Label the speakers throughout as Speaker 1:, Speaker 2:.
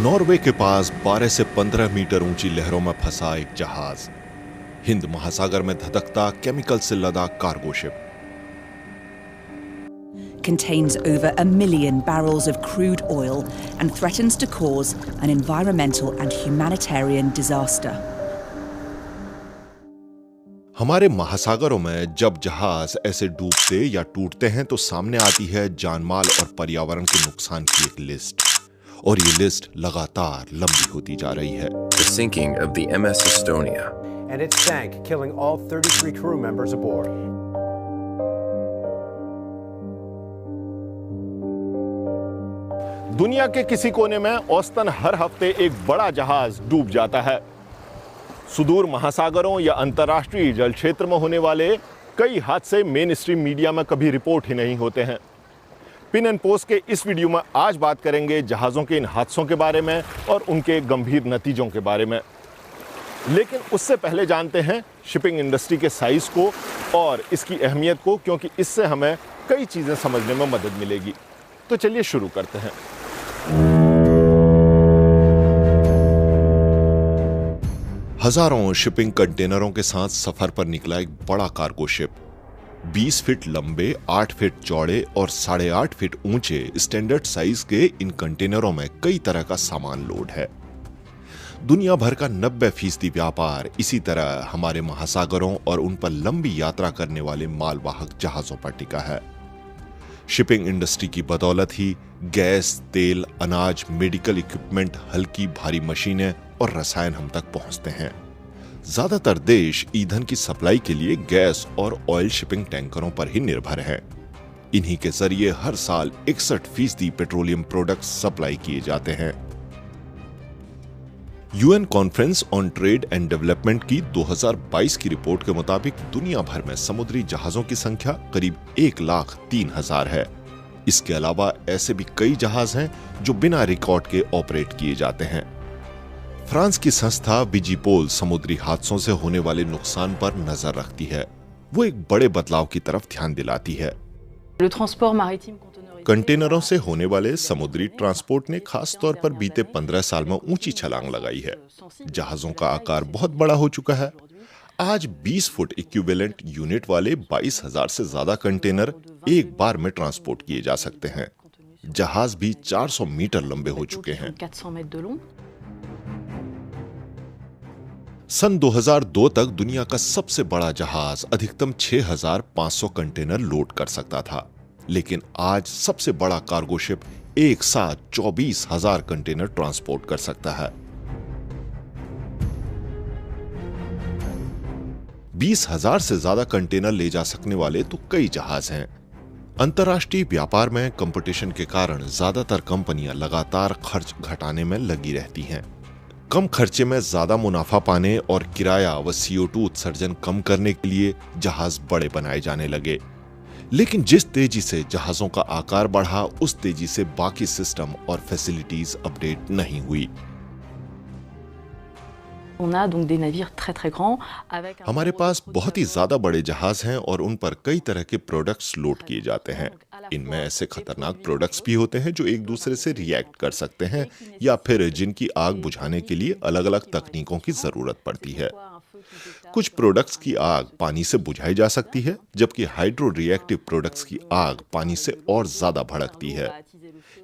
Speaker 1: Norway के पास 12 से 15 metre ऊंची लहरों में फंसा एक जहाज, हिंद महासागर में धधकता केमिकल से लदा cargo ship.
Speaker 2: Contains over 1 million barrels of crude oil and threatens to cause an environmental and humanitarian disaster.
Speaker 1: हमारे महासागरों में जब जहाज ऐसे डूबते या टूटते हैं तो सामने आती है जानमाल और पर्यावरण के नुकसान की एक लिस्ट, और ये लिस्ट लगातार लंबी होती जा रही है।
Speaker 3: The sinking of the MS Estonia.
Speaker 4: And it sank, killing all 33 crew members aboard.
Speaker 5: दुनिया के किसी कोने में औसतन हर हफ्ते एक बड़ा जहाज डूब जाता है। सुदूर महासागरों या अंतर्राष्ट्रीय जल क्षेत्र में होने वाले कई हादसे मेन स्ट्रीम मीडिया में कभी रिपोर्ट ही नहीं होते हैं। पिन एंड पोस्ट के इस वीडियो में आज बात करेंगे जहाज़ों के इन हादसों के बारे में और उनके गंभीर नतीजों के बारे में। लेकिन उससे पहले जानते हैं शिपिंग इंडस्ट्री के साइज को और इसकी अहमियत को, क्योंकि इससे हमें कई चीज़ें समझने में मदद मिलेगी। तो चलिए शुरू करते हैं।
Speaker 1: हजारों शिपिंग कंटेनरों के साथ सफर पर निकला एक बड़ा कार्गो शिप, 20 फीट लंबे, 8 फीट चौड़े और 8.5 फीट ऊंचे स्टैंडर्ड साइज के इन कंटेनरों में कई तरह का सामान लोड है। दुनिया भर का 90% व्यापार इसी तरह हमारे महासागरों और उन पर लंबी यात्रा करने वाले मालवाहक जहाजों पर टिका है। शिपिंग इंडस्ट्री की बदौलत ही गैस, तेल, अनाज, मेडिकल इक्विपमेंट, हल्की भारी मशीनें और रसायन हम तक पहुंचते हैं। ज्यादातर देश ईंधन की सप्लाई के लिए गैस और ऑयल शिपिंग टैंकरों पर ही निर्भर हैं। इन्हीं के जरिए हर साल 61% पेट्रोलियम प्रोडक्ट्स सप्लाई किए जाते हैं। UN conference on trade and development की 2022 की रिपोर्ट के मुताबिक दुनिया भर में समुद्री जहाजों की संख्या करीब 1,03,000 है। इसके अलावा ऐसे भी कई जहाज हैं जो बिना रिकॉर्ड के ऑपरेट किए जाते हैं। फ्रांस की संस्था विजीपोल समुद्री हादसों से होने वाले नुकसान पर नजर रखती है। वो एक बड़े बदलाव की तरफ ध्यान दिलाती है। कंटेनरों से होने वाले समुद्री ट्रांसपोर्ट ने खास तौर पर बीते 15 साल में ऊंची छलांग लगाई है। जहाजों का आकार बहुत बड़ा हो चुका है। आज 20 फुट इक्विवेलेंट यूनिट वाले 22,000 से ज्यादा कंटेनर एक बार में ट्रांसपोर्ट किए जा सकते हैं। जहाज भी 400 मीटर लंबे हो चुके हैं। सन 2002 तक दुनिया का सबसे बड़ा जहाज अधिकतम 6,500 कंटेनर लोड कर सकता था, लेकिन आज सबसे बड़ा कार्गो शिप एक साथ 24,000 कंटेनर ट्रांसपोर्ट कर सकता है। 20,000 से ज्यादा कंटेनर ले जा सकने वाले तो कई जहाज हैं। अंतर्राष्ट्रीय व्यापार में कंपटीशन के कारण ज्यादातर कंपनियां लगातार खर्च घटाने में लगी रहती हैं। कम खर्चे में ज्यादा मुनाफा पाने और किराया व CO2 उत्सर्जन कम करने के लिए जहाज बड़े बनाए जाने लगे। लेकिन जिस तेजी से जहाजों का आकार बढ़ा, उस तेजी से बाकी सिस्टम और फैसिलिटीज अपडेट नहीं हुई। हमारे पास बहुत ही ज्यादा बड़े जहाज हैं और उन पर कई तरह के प्रोडक्ट्स लोड किए जाते हैं। इनमें ऐसे खतरनाक प्रोडक्ट्स भी होते हैं जो एक दूसरे से रिएक्ट कर सकते हैं या फिर जिनकी आग बुझाने के लिए अलग अलग तकनीकों की जरूरत पड़ती है। कुछ प्रोडक्ट्स की आग पानी से बुझाई जा सकती है, जबकि हाइड्रो रिएक्टिव प्रोडक्ट्स की आग पानी से और ज्यादा भड़कती है।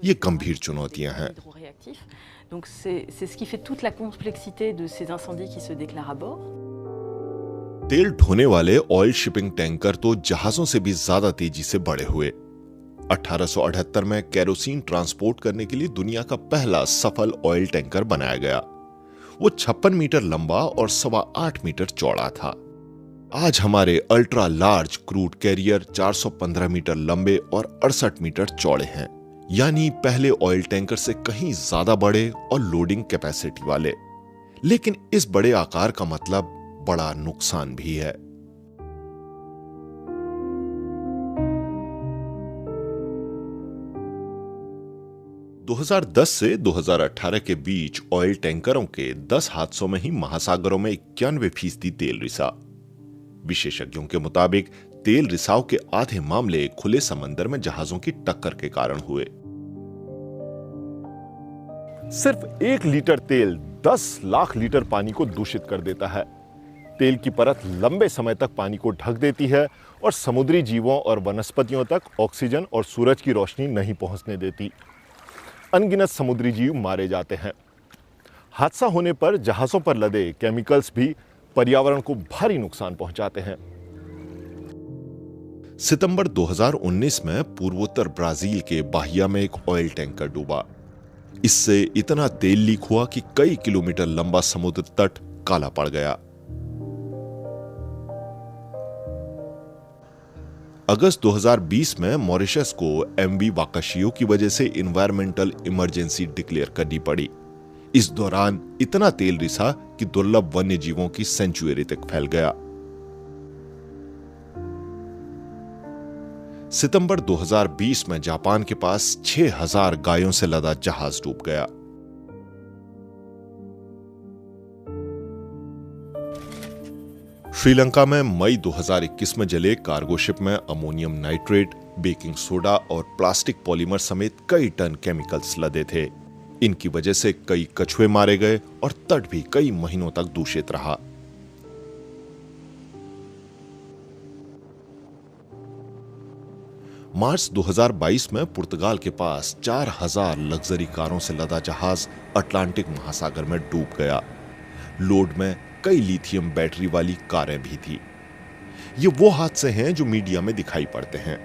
Speaker 1: ये गंभीर चुनौतियां हैं।
Speaker 6: Donc c'est ce qui fait toute la complexité de ces incendies qui se déclarent à bord.
Speaker 1: तेल ढोने वाले ऑयल शिपिंग टैंकर तो जहाजों से भी ज्यादा तेजी से बढ़े हुए। 1878 में केरोसिन ट्रांसपोर्ट करने के लिए दुनिया का पहला सफल ऑयल टैंकर बनाया गया। वो 56 मीटर लंबा और 8.25 मीटर चौड़ा था। आज हमारे ultra large crude carrier 415 metre लंबे और 68 मीटर चौड़े हैं, यानी पहले ऑयल टैंकर से कहीं ज्यादा बड़े और लोडिंग कैपेसिटी वाले। लेकिन इस बड़े आकार का मतलब बड़ा नुकसान भी है। दो 2010 से 2018 के बीच ऑयल टैंकरों के 10 हादसों में ही महासागरों में 91% तेल रिसा। विशेषज्ञों के मुताबिक तेल रिसाव के आधे मामले खुले समंदर में जहाजों की टक्कर के कारण हुए।
Speaker 5: सिर्फ 1 लीटर तेल 10 लाख लीटर पानी को दूषित कर देता है। तेल की परत लंबे समय तक पानी को ढक देती है और समुद्री जीवों और वनस्पतियों तक ऑक्सीजन और सूरज की रोशनी नहीं पहुंचने देती। अनगिनत समुद्री जीव मारे जाते हैं। हादसा होने पर जहाजों पर लदे केमिकल्स भी पर्यावरण को भारी नुकसान पहुंचाते हैं।
Speaker 1: सितंबर 2019 में पूर्वोत्तर ब्राजील के बाहिया में एक ऑयल टैंकर डूबा। इससे इतना तेल लीक हुआ कि कई किलोमीटर लंबा समुद्र तट काला पड़ गया। अगस्त 2020 में मॉरिशस को एमवी वाकाशियो की वजह से इन्वायरमेंटल इमरजेंसी डिक्लेयर करनी पड़ी। इस दौरान इतना तेल रिसा कि दुर्लभ वन्य जीवों की सेंचुरी तक फैल गया। सितंबर 2020 में जापान के पास 6000 गायों से लदा जहाज डूब गया। श्रीलंका में मई 2021 में जले कार्गो शिप में अमोनियम नाइट्रेट, बेकिंग सोडा और प्लास्टिक पॉलीमर समेत कई टन केमिकल्स लदे थे। इनकी वजह से कई कछुए मारे गए और तट भी कई महीनों तक दूषित रहा। मार्च 2022 में पुर्तगाल के पास 4000 लग्जरी कारों से लदा जहाज अटलांटिक महासागर में डूब गया। लोड में कई लिथियम बैटरी वाली कारें भी थी। ये वो हादसे हैं जो मीडिया में दिखाई पड़ते हैं।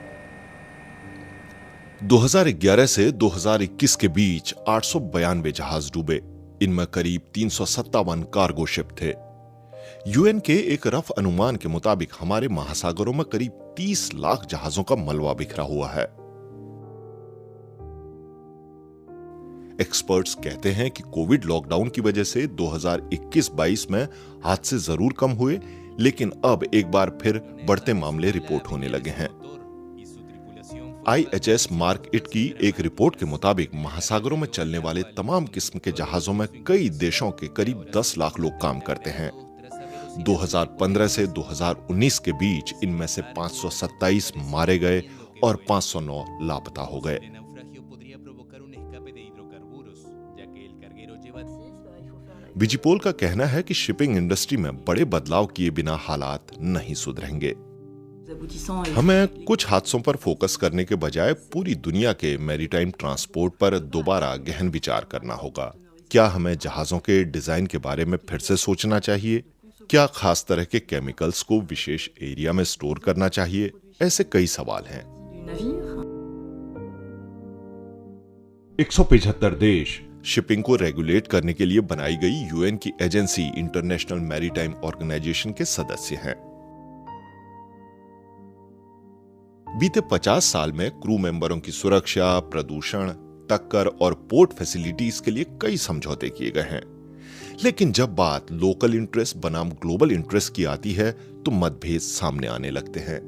Speaker 1: 2011 से 2021 के बीच 892 जहाज डूबे। इनमें करीब 357 कार्गो शिप थे। यूएन के एक रफ अनुमान के मुताबिक हमारे महासागरों में करीब 30 लाख जहाजों का मलबा बिखरा हुआ है। एक्सपर्ट्स कहते हैं कि कोविड लॉकडाउन की वजह से 2021-22 में हादसे जरूर कम हुए, लेकिन अब एक बार फिर बढ़ते मामले रिपोर्ट होने लगे हैं। IHS मार्क इट की एक रिपोर्ट के मुताबिक महासागरों में चलने वाले तमाम किस्म के जहाजों में कई देशों के करीब 10 लाख लोग काम करते हैं। 2015 से 2019 के बीच इनमें से 527 मारे गए और 509 लापता हो गए। विजिपोल का कहना है कि शिपिंग इंडस्ट्री में बड़े बदलाव किए बिना हालात नहीं सुधरेंगे। हमें कुछ हादसों पर फोकस करने के बजाय पूरी दुनिया के मैरीटाइम ट्रांसपोर्ट पर दोबारा गहन विचार करना होगा। क्या हमें जहाजों के डिजाइन के बारे में फिर से सोचना चाहिए? क्या खास तरह के केमिकल्स को विशेष एरिया में स्टोर करना चाहिए? ऐसे कई सवाल हैं। 175 देश शिपिंग को रेगुलेट करने के लिए बनाई गई यूएन की एजेंसी इंटरनेशनल मैरीटाइम ऑर्गेनाइजेशन के सदस्य हैं। बीते 50 साल में क्रू मेंबरों की सुरक्षा, प्रदूषण, टक्कर और पोर्ट फैसिलिटीज के लिए कई समझौते किए गए हैं। लेकिन जब बात लोकल इंटरेस्ट बनाम ग्लोबल इंटरेस्ट की आती है तो मतभेद सामने आने लगते हैं।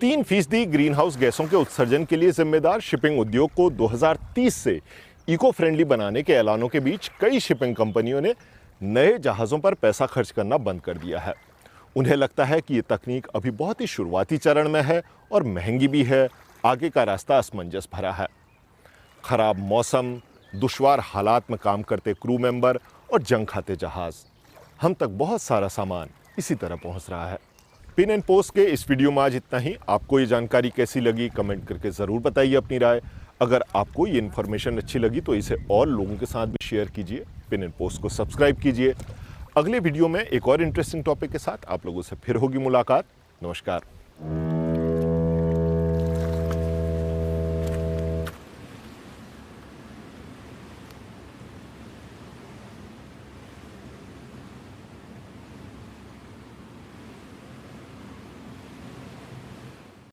Speaker 5: तीन फीसदी ग्रीन हाउस गैसों के उत्सर्जन के लिए जिम्मेदार शिपिंग उद्योग को 2030 से इको फ्रेंडली बनाने के ऐलानों के बीच कई शिपिंग कंपनियों ने नए जहाजों पर पैसा खर्च करना बंद कर दिया है। उन्हें लगता है कि ये तकनीक अभी बहुत ही शुरुआती चरण में है और महंगी भी है। आगे का रास्ता असमंजस भरा है। खराब मौसम, दुश्वार हालात में काम करते क्रू मेंबर और जंग खाते जहाज, हम तक बहुत सारा सामान इसी तरह पहुंच रहा है। पिन एंड पोस्ट के इस वीडियो में आज इतना ही। आपको ये जानकारी कैसी लगी कमेंट करके ज़रूर बताइए अपनी राय। अगर आपको ये इन्फॉर्मेशन अच्छी लगी तो इसे और लोगों के साथ भी शेयर कीजिए। पिन एंड पोस्ट को सब्सक्राइब कीजिए। अगले वीडियो में एक और इंटरेस्टिंग टॉपिक के साथ आप लोगों से फिर होगी मुलाकात। नमस्कार।